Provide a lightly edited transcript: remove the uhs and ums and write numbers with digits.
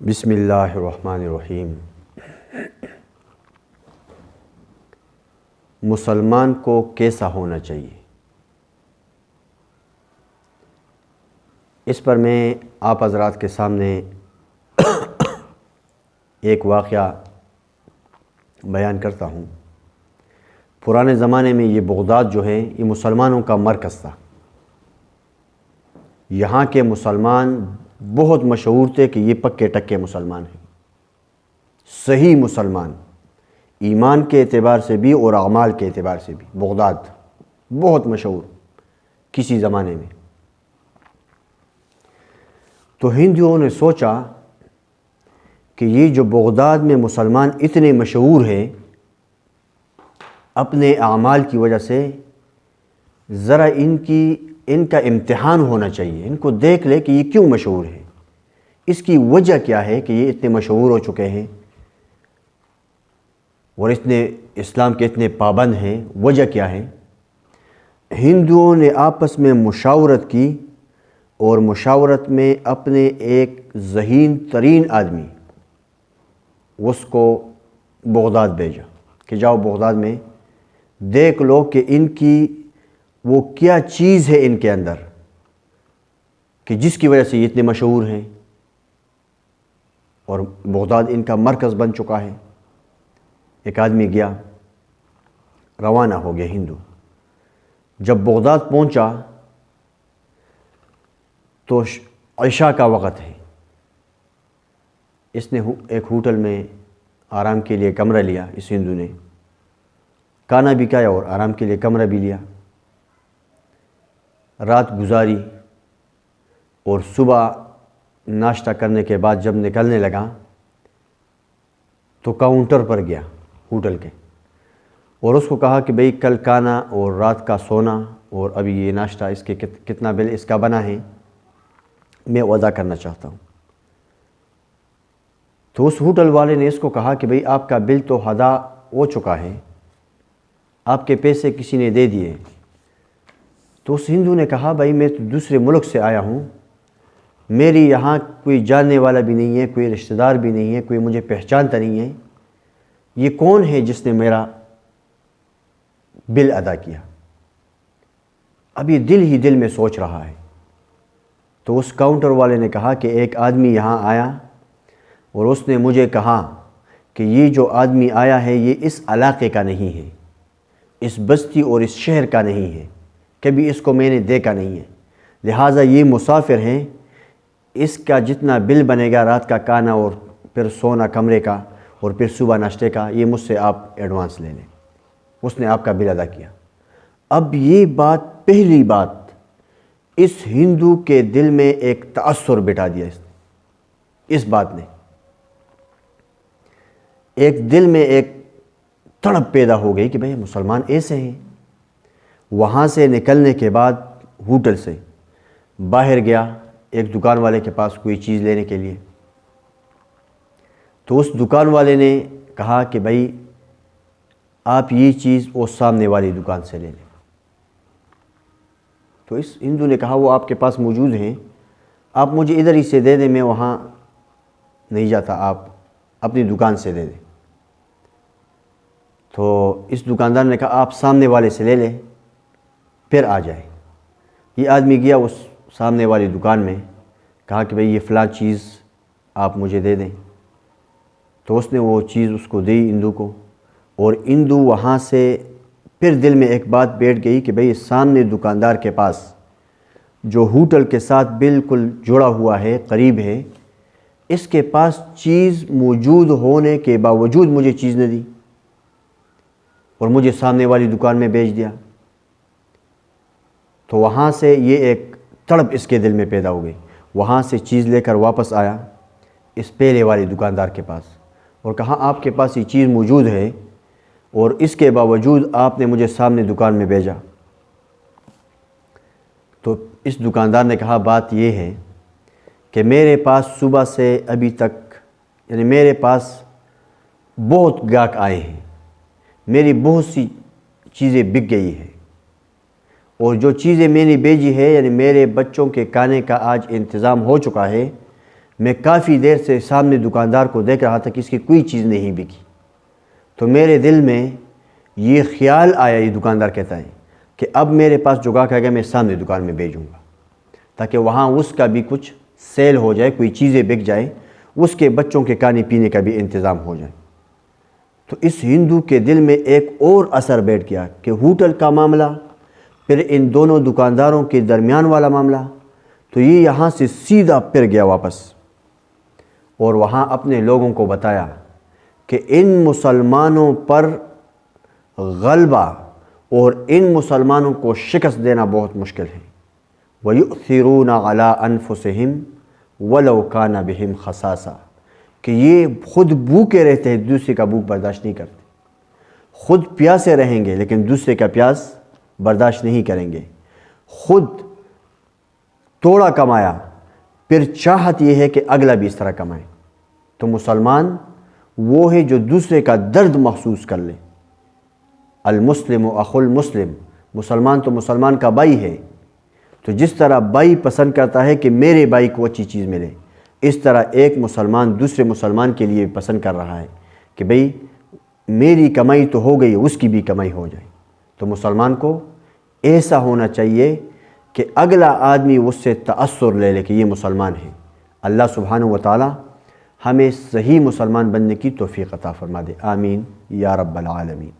بسم اللہ الرحمن الرحیم۔ مسلمان کو کیسا ہونا چاہیے، اس پر میں آپ حضرات کے سامنے ایک واقعہ بیان کرتا ہوں۔ پرانے زمانے میں یہ بغداد جو ہے یہ مسلمانوں کا مرکز تھا۔ یہاں کے مسلمان بہت مشہور تھے کہ یہ پکے ٹکے مسلمان ہیں، صحیح مسلمان، ایمان کے اعتبار سے بھی اور اعمال کے اعتبار سے بھی۔ بغداد بہت مشہور کسی زمانے میں۔ تو ہندوؤں نے سوچا کہ یہ جو بغداد میں مسلمان اتنے مشہور ہیں اپنے اعمال کی وجہ سے، ذرا ان کا امتحان ہونا چاہیے، ان کو دیکھ لے کہ یہ کیوں مشہور ہے، اس کی وجہ کیا ہے کہ یہ اتنے مشہور ہو چکے ہیں اور اتنے اسلام کے اتنے پابند ہیں، وجہ کیا ہے۔ ہندوؤں نے آپس میں مشاورت کی اور مشاورت میں اپنے ایک ذہین ترین آدمی اس کو بغداد بھیجا کہ جاؤ بغداد میں دیکھ لو کہ ان کی وہ کیا چیز ہے ان کے اندر کہ جس کی وجہ سے یہ اتنے مشہور ہیں، اور بغداد ان کا مرکز بن چکا ہے۔ ایک آدمی گیا، روانہ ہو گیا ہندو۔ جب بغداد پہنچا تو عشاء کا وقت ہے۔ اس نے ایک ہوٹل میں آرام کے لیے کمرہ لیا، اس ہندو نے کھانا بھی کھایا اور آرام کے لیے کمرہ بھی لیا۔ رات گزاری اور صبح ناشتہ کرنے کے بعد جب نکلنے لگا تو کاؤنٹر پر گیا ہوٹل کے اور اس کو کہا کہ بھئی کل کھانا اور رات کا سونا اور ابھی یہ ناشتہ، اس کے کتنا بل اس کا بنا ہے، میں ادا کرنا چاہتا ہوں۔ تو اس ہوٹل والے نے اس کو کہا کہ بھئی آپ کا بل تو ادا ہو چکا ہے، آپ کے پیسے کسی نے دے دیے۔ تو اس ہندو نے کہا بھئی میں تو دوسرے ملک سے آیا ہوں، میری یہاں کوئی جاننے والا بھی نہیں ہے، کوئی رشتہ دار بھی نہیں ہے، کوئی مجھے پہچانتا نہیں ہے، یہ کون ہے جس نے میرا بل ادا کیا؟ اب یہ دل ہی دل میں سوچ رہا ہے۔ تو اس کاؤنٹر والے نے کہا کہ ایک آدمی یہاں آیا اور اس نے مجھے کہا کہ یہ جو آدمی آیا ہے یہ اس علاقے کا نہیں ہے، اس بستی اور اس شہر کا نہیں ہے، کبھی اس کو میں نے دیکھا نہیں ہے، لہٰذا یہ مسافر ہیں، اس کا جتنا بل بنے گا رات کا کھانا اور پھر سونا کمرے کا اور پھر صبح ناشتے کا، یہ مجھ سے آپ ایڈوانس لے لیں۔ اس نے آپ کا بل ادا کیا۔ اب یہ بات، پہلی بات، اس ہندو کے دل میں ایک تأثر بٹھا دیا اس بات نے، ایک دل میں ایک تڑپ پیدا ہو گئی کہ بھئی مسلمان ایسے ہیں۔ وہاں سے نکلنے کے بعد ہوٹل سے باہر گیا ایک دکان والے کے پاس کوئی چیز لینے کے لیے۔ تو اس دکان والے نے کہا کہ بھئی آپ یہ چیز وہ سامنے والی دکان سے لے لیں۔ تو اس ہندو نے کہا وہ آپ کے پاس موجود ہیں، آپ مجھے ادھر ہی سے دے دیں، میں وہاں نہیں جاتا، آپ اپنی دکان سے دے دیں۔ تو اس دکاندار نے کہا آپ سامنے والے سے لے لیں پھر آ جائیں۔ یہ آدمی گیا اس سامنے والی دکان میں، کہا کہ بھئی یہ فلاں چیز آپ مجھے دے دیں۔ تو اس نے وہ چیز اس کو دی ہندو کو، اور ہندو وہاں سے پھر دل میں ایک بات بیٹھ گئی کہ بھئی سامنے دکاندار کے پاس جو ہوٹل کے ساتھ بالکل جڑا ہوا ہے، قریب ہے، اس کے پاس چیز موجود ہونے کے باوجود مجھے چیز نہ دی اور مجھے سامنے والی دکان میں بیچ دیا۔ تو وہاں سے یہ ایک تڑپ اس کے دل میں پیدا ہو گئی۔ وہاں سے چیز لے کر واپس آیا اس پہلے والی دکاندار کے پاس اور کہا آپ کے پاس یہ چیز موجود ہے اور اس کے باوجود آپ نے مجھے سامنے دکان میں بھیجا۔ تو اس دکاندار نے کہا بات یہ ہے کہ میرے پاس صبح سے ابھی تک، یعنی میرے پاس بہت گاہک آئے ہیں، میری بہت سی چیزیں بک گئی ہیں، اور جو چیزیں میں نے بھیجی ہے، یعنی میرے بچوں کے کھانے کا آج انتظام ہو چکا ہے، میں کافی دیر سے سامنے دکاندار کو دیکھ رہا تھا کہ اس کی کوئی چیز نہیں بکی، تو میرے دل میں یہ خیال آیا، یہ دکاندار کہتا ہے کہ اب میرے پاس جو گاہک آئے گا میں سامنے دکان میں بھیجوں گا تاکہ وہاں اس کا بھی کچھ سیل ہو جائے، کوئی چیزیں بک جائیں، اس کے بچوں کے کھانے پینے کا بھی انتظام ہو جائے۔ تو اس ہندو کے دل میں ایک اور اثر بیٹھ گیا کہ ہوٹل کا معاملہ، پھر ان دونوں دکانداروں کے درمیان والا معاملہ، تو یہ یہاں سے سیدھا پھر گیا واپس اور وہاں اپنے لوگوں کو بتایا کہ ان مسلمانوں پر غلبہ اور ان مسلمانوں کو شکست دینا بہت مشکل ہے۔ وَيُؤْثِرُونَ عَلَىٰ أَنفُسِهِمْ وَلَوْ كَانَ بِهِمْ خَصَاصَةٌ کہ یہ خود بھوکے رہتے ہیں، دوسرے کا بھوک برداشت نہیں کرتے، خود پیاسے رہیں گے لیکن دوسرے کا پیاس برداشت نہیں کریں گے، خود توڑا کمایا پھر چاہت یہ ہے کہ اگلا بھی اس طرح کمائے۔ تو مسلمان وہ ہے جو دوسرے کا درد محسوس کر لے۔ المسلم اخو المسلم، مسلمان تو مسلمان کا بھائی ہے، تو جس طرح بھائی پسند کرتا ہے کہ میرے بھائی کو اچھی چیز ملے، اس طرح ایک مسلمان دوسرے مسلمان کے لیے پسند کر رہا ہے کہ بھئی میری کمائی تو ہو گئی، اس کی بھی کمائی ہو جائے۔ تو مسلمان کو ایسا ہونا چاہیے کہ اگلا آدمی اس سے تأثر لے لے کہ یہ مسلمان ہے۔ اللہ سبحانہ و تعالی ہمیں صحیح مسلمان بننے کی توفیق عطا فرما دے، آمین یا رب العالمین۔